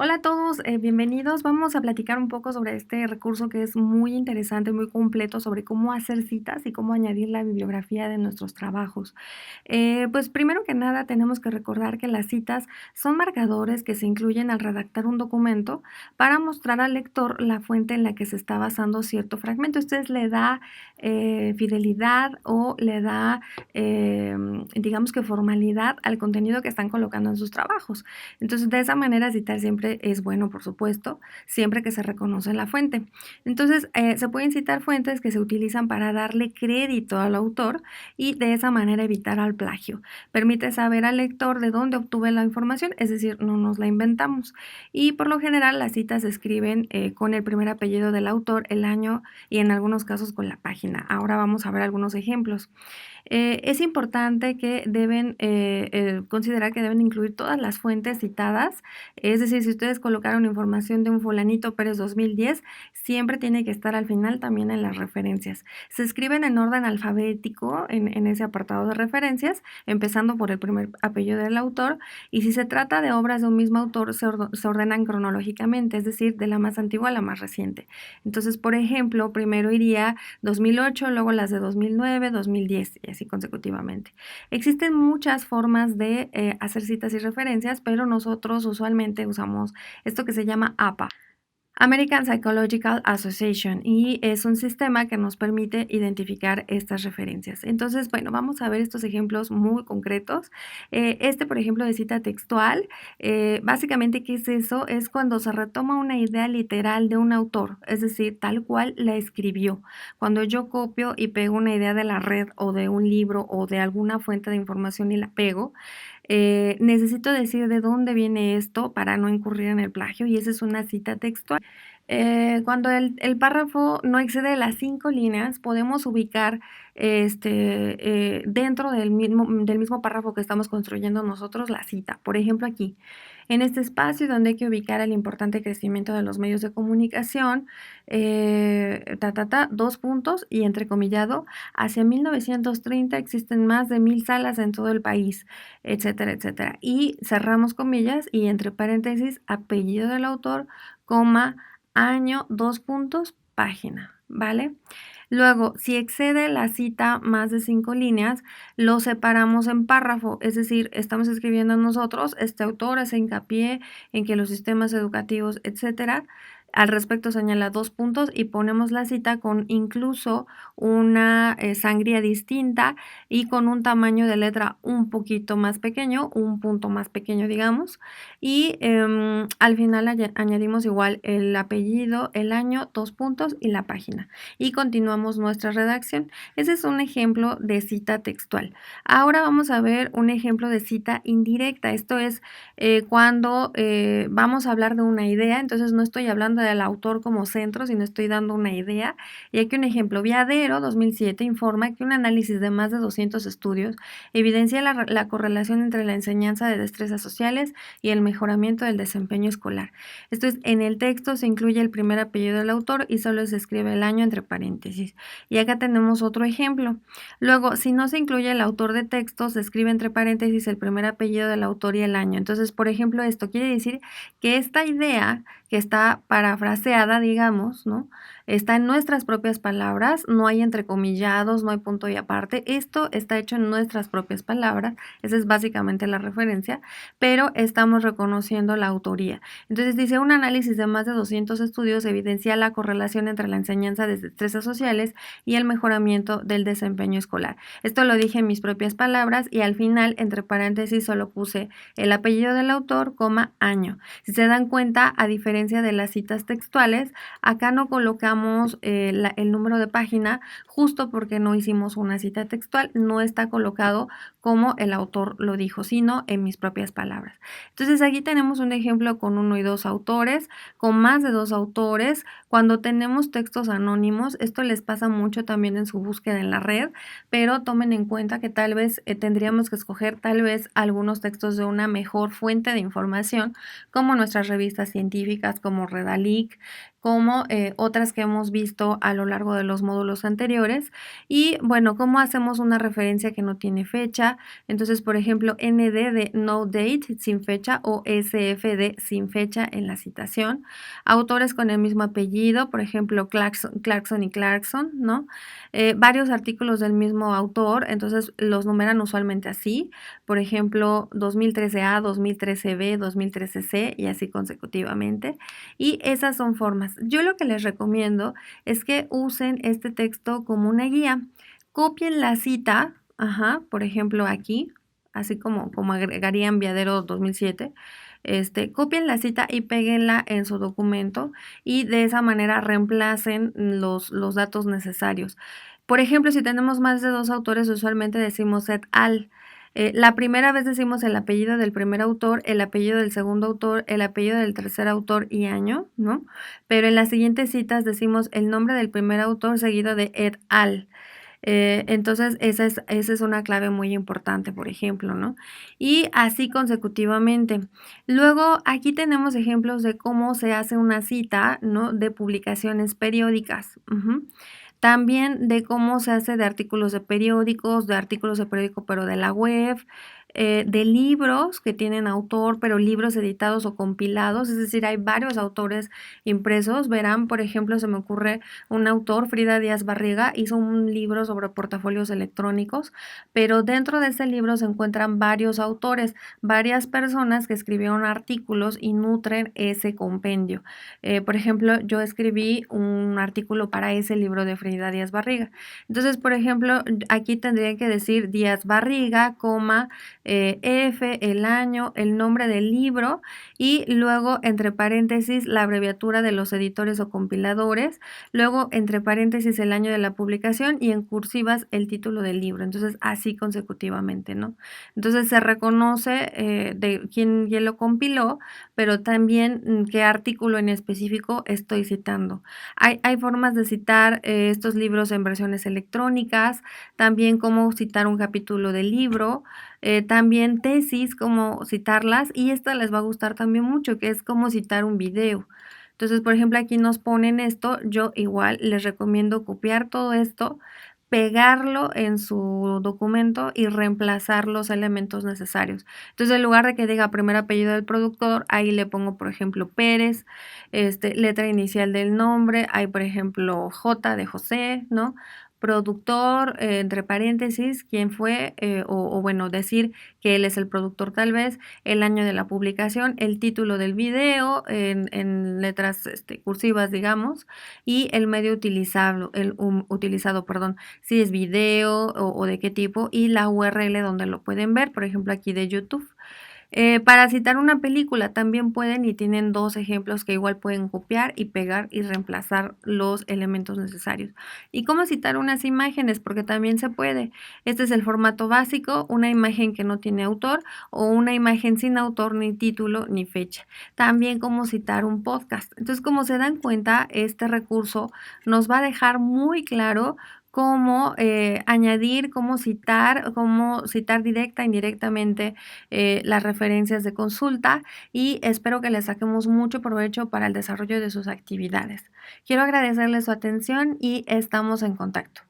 Hola a todos, bienvenidos. Vamos a platicar un poco sobre este recurso que es muy interesante, muy completo, sobre cómo hacer citas y cómo añadir la bibliografía de nuestros trabajos. Pues primero que nada tenemos que recordar que las citas son marcadores que se incluyen al redactar un documento para mostrar al lector la fuente en la que se está basando cierto fragmento. Esto es, le da fidelidad o le da, digamos que formalidad al contenido que están colocando en sus trabajos. Entonces, de esa manera, citar siempre es bueno, por supuesto, siempre que se reconoce la fuente. Entonces, se pueden citar fuentes que se utilizan para darle crédito al autor y de esa manera evitar al plagio. Permite saber al lector de dónde obtuve la información, es decir, no nos la inventamos. Y por lo general, las citas se escriben con el primer apellido del autor, el año y en algunos casos con la página. Ahora vamos a ver algunos ejemplos. Es importante que deben considerar que deben incluir todas las fuentes citadas, es decir, si ustedes colocaron información de un fulanito Pérez 2010, siempre tiene que estar al final también en las referencias. Se escriben en orden alfabético en ese apartado de referencias, empezando por el primer apellido del autor, y si se trata de obras de un mismo autor, se ordenan cronológicamente, es decir, de la más antigua a la más reciente. Entonces, por ejemplo, primero iría 2008, luego las de 2009, 2010 y así consecutivamente. Existen muchas formas de hacer citas y referencias, pero nosotros usualmente usamos esto que se llama APA. American Psychological Association, y es un sistema que nos permite identificar estas referencias. Entonces, bueno, vamos a ver estos ejemplos muy concretos. Este, por ejemplo, de cita textual, básicamente, ¿qué es eso? Es cuando se retoma una idea literal de un autor, es decir, tal cual la escribió. Cuando yo copio y pego una idea de la red o de un libro o de alguna fuente de información y la pego, necesito decir de dónde viene esto para no incurrir en el plagio, y esa es una cita textual. Cuando el párrafo no excede las 5 líneas, podemos ubicar dentro del mismo párrafo que estamos construyendo nosotros la cita. Por ejemplo, aquí, en este espacio donde hay que ubicar el importante crecimiento de los medios de comunicación, dos puntos y entrecomillado, hacia 1930 existen más de 1000 salas en todo el país, etcétera, etcétera. Y cerramos comillas y entre paréntesis, apellido del autor, coma, año, dos puntos, página, ¿vale? Luego, si excede la cita más de 5 líneas, lo separamos en párrafo, es decir, estamos escribiendo nosotros, este autor hace hincapié en que los sistemas educativos, etcétera. Al respecto señala 2 puntos y ponemos la cita con incluso una sangría distinta y con un tamaño de letra un poquito más pequeño, un punto más pequeño, digamos. Y al final añadimos igual el apellido, el año, 2 puntos y la página. Y continuamos nuestra redacción. Ese es un ejemplo de cita textual. Ahora vamos a ver un ejemplo de cita indirecta. Esto es cuando vamos a hablar de una idea, entonces no estoy hablando del autor como centro, sino estoy dando una idea. Y aquí un ejemplo. Viadero 2007 informa que un análisis de más de 200 estudios evidencia la correlación entre la enseñanza de destrezas sociales y el mejoramiento del desempeño escolar. Esto es, en el texto se incluye el primer apellido del autor y solo se escribe el año entre paréntesis. Y acá tenemos otro ejemplo. Luego, si no se incluye el autor de texto, se escribe entre paréntesis el primer apellido del autor y el año. Entonces, por ejemplo, esto quiere decir que esta idea que está parafraseada, digamos, ¿no? Está en nuestras propias palabras, no hay entrecomillados, no hay punto y aparte. Esto está hecho en nuestras propias palabras, esa es básicamente la referencia, pero estamos reconociendo la autoría. Entonces dice, un análisis de más de 200 estudios evidencia la correlación entre la enseñanza de destrezas sociales y el mejoramiento del desempeño escolar. Esto lo dije en mis propias palabras y al final, entre paréntesis, solo puse el apellido del autor, coma, año. Si se dan cuenta, a diferencia de las citas textuales, acá no colocamos el número de página justo porque no hicimos una cita textual, no está colocado como el autor lo dijo, sino en mis propias palabras. Entonces aquí tenemos un ejemplo con uno y dos autores, con más de dos autores. Cuando tenemos textos anónimos, esto les pasa mucho también en su búsqueda en la red, pero tomen en cuenta que tal vez tendríamos que escoger tal vez algunos textos de una mejor fuente de información, como nuestras revistas científicas, como Redalic, como otras que hemos visto a lo largo de los módulos anteriores. Y bueno, ¿cómo hacemos una referencia que no tiene fecha? fecha. Entonces, por ejemplo, ND de no date, sin fecha, o SF de sin fecha en la citación. Autores con el mismo apellido, por ejemplo, Clarkson y Clarkson, ¿no? Varios artículos del mismo autor, entonces los numeran usualmente así. Por ejemplo, 2013A, 2013B, 2013C y así consecutivamente. Y esas son formas. Yo lo que les recomiendo es que usen este texto como una guía. Copien la cita, ajá, por ejemplo aquí, así como agregarían Viadero 2007. Copien la cita y péguenla en su documento y de esa manera reemplacen los datos necesarios. Por ejemplo, si tenemos más de dos autores, usualmente decimos et al. La primera vez decimos el apellido del primer autor, el apellido del segundo autor, el apellido del tercer autor y año, ¿no? Pero en las siguientes citas decimos el nombre del primer autor seguido de et al. Entonces, esa es una clave muy importante, por ejemplo, ¿no? Y así consecutivamente. Luego, aquí tenemos ejemplos de cómo se hace una cita, ¿no? De publicaciones periódicas. También de cómo se hace de artículos de periódicos, de artículos de periódico, pero de la web, de libros que tienen autor, pero libros editados o compilados, es decir, hay varios autores impresos. Verán, por ejemplo, se me ocurre un autor, Frida Díaz Barriga, hizo un libro sobre portafolios electrónicos, pero dentro de ese libro se encuentran varios autores, varias personas que escribieron artículos y nutren ese compendio. Por ejemplo, yo escribí un artículo para ese libro de Frida Díaz Barriga. Entonces, por ejemplo, aquí tendría que decir Díaz Barriga, coma, F, el año, el nombre del libro y luego entre paréntesis la abreviatura de los editores o compiladores, luego entre paréntesis el año de la publicación y en cursivas el título del libro. Entonces, así consecutivamente, ¿no? Entonces, se reconoce de quién lo compiló, pero también qué artículo en específico estoy citando. Hay formas de citar estos libros en versiones electrónicas, también cómo citar un capítulo del libro, también tesis, cómo citarlas, y esta les va a gustar también mucho, que es cómo citar un video. Entonces, por ejemplo, aquí nos ponen esto, yo igual les recomiendo copiar todo esto, pegarlo en su documento y reemplazar los elementos necesarios. Entonces, en lugar de que diga primer apellido del productor, ahí le pongo, por ejemplo, Pérez, letra inicial del nombre, hay, por ejemplo, J de José, ¿no? Productor, entre paréntesis, quién fue, o bueno, decir que él es el productor tal vez, el año de la publicación, el título del video en letras cursivas, digamos, y el medio utilizado, perdón, si es video o de qué tipo, y la URL donde lo pueden ver, por ejemplo, aquí de YouTube. Para citar una película también pueden y tienen dos ejemplos que igual pueden copiar y pegar y reemplazar los elementos necesarios. ¿Y cómo citar unas imágenes? Porque también se puede. Este es el formato básico, una imagen que no tiene autor o una imagen sin autor, ni título, ni fecha. También cómo citar un podcast. Entonces, como se dan cuenta, este recurso nos va a dejar muy claro cómo añadir, cómo citar directa e indirectamente las referencias de consulta y espero que les saquemos mucho provecho para el desarrollo de sus actividades. Quiero agradecerles su atención y estamos en contacto.